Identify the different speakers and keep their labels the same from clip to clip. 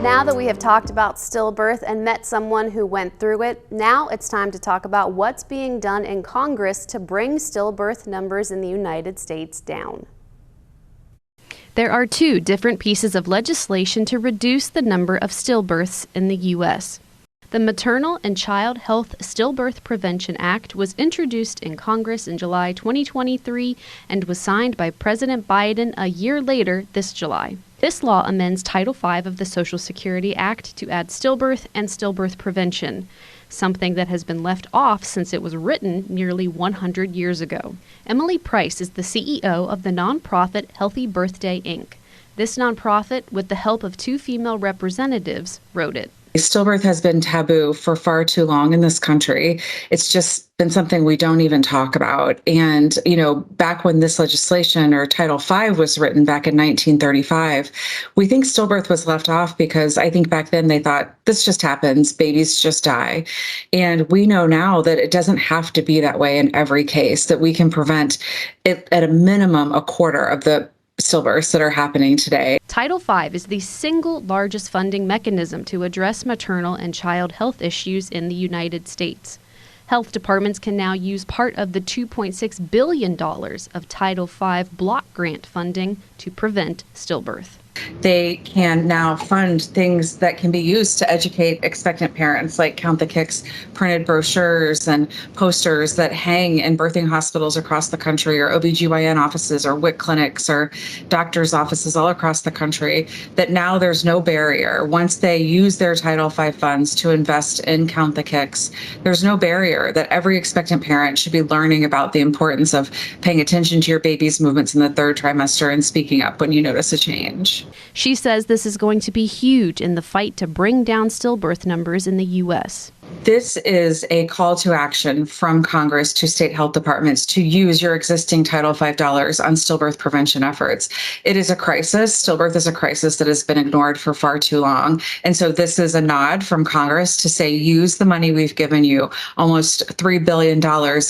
Speaker 1: Now that we have talked about stillbirth and met someone who went through it, now it's time to talk about what's being done in Congress to bring stillbirth numbers in the United States down. There are two different pieces of legislation to reduce the number of stillbirths in the U.S. The Maternal and Child Health Stillbirth Prevention Act was introduced in Congress in July 2023 and was signed by President Biden a year later this July. This law amends Title V of the Social Security Act to add stillbirth and stillbirth prevention, something that has been left off since it was written nearly 100 years ago. Emily Price is the CEO of the nonprofit Healthy Birthday, Inc. This nonprofit, with the help of two female representatives, wrote it.
Speaker 2: Stillbirth has been taboo for far too long in this country. It's just been something we don't even talk about. And, back when this legislation or Title V was written back in 1935, we think stillbirth was left off because I think back then they thought this just happens, babies just die. And we know now that it doesn't have to be that way in every case, that we can prevent it at a minimum a quarter of the stillbirths that are happening today.
Speaker 1: Title V is the single largest funding mechanism to address maternal and child health issues in the United States. Health departments can now use part of the $2.6 billion of Title V block grant funding to prevent stillbirth.
Speaker 2: They can now fund things that can be used to educate expectant parents, like Count the Kicks printed brochures and posters that hang in birthing hospitals across the country, or OBGYN offices, or WIC clinics, or doctors' offices all across the country, that now there's no barrier. Once they use their Title V funds to invest in Count the Kicks, there's no barrier that every expectant parent should be learning about the importance of paying attention to your baby's movements in the third trimester and speaking up when you notice a change.
Speaker 1: She says this is going to be huge in the fight to bring down stillbirth numbers in the U.S.
Speaker 2: This is a call to action from Congress to state health departments to use your existing Title V dollars on stillbirth prevention efforts. It is a crisis. Stillbirth is a crisis that has been ignored for far too long. And so this is a nod from Congress to say, use the money we've given you, almost $3 billion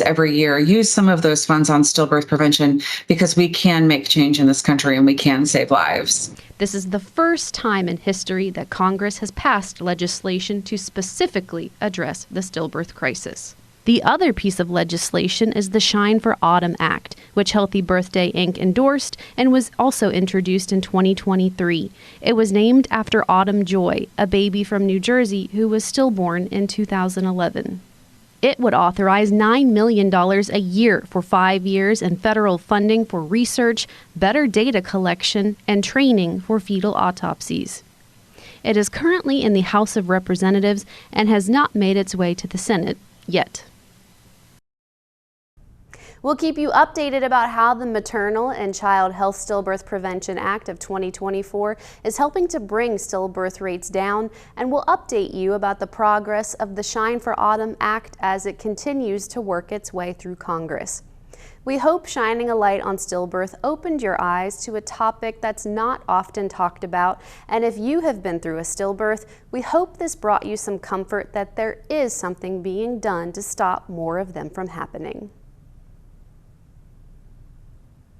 Speaker 2: every year. Use some of those funds on stillbirth prevention, because we can make change in this country and we can save lives.
Speaker 1: This is the first time in history that Congress has passed legislation to specifically address the stillbirth crisis. The other piece of legislation is the Shine for Autumn Act, which Healthy Birthday, Inc. endorsed and was also introduced in 2023. It was named after Autumn Joy, a baby from New Jersey who was stillborn in 2011. It would authorize $9 million a year for 5 years and federal funding for research, better data collection, and training for fetal autopsies. It is currently in the House of Representatives and has not made its way to the Senate yet. We'll keep you updated about how the Maternal and Child Health Stillbirth Prevention Act of 2024 is helping to bring stillbirth rates down, and we'll update you about the progress of the Shine for Autumn Act as it continues to work its way through Congress. We hope shining a light on stillbirth opened your eyes to a topic that's not often talked about, and if you have been through a stillbirth, we hope this brought you some comfort that there is something being done to stop more of them from happening.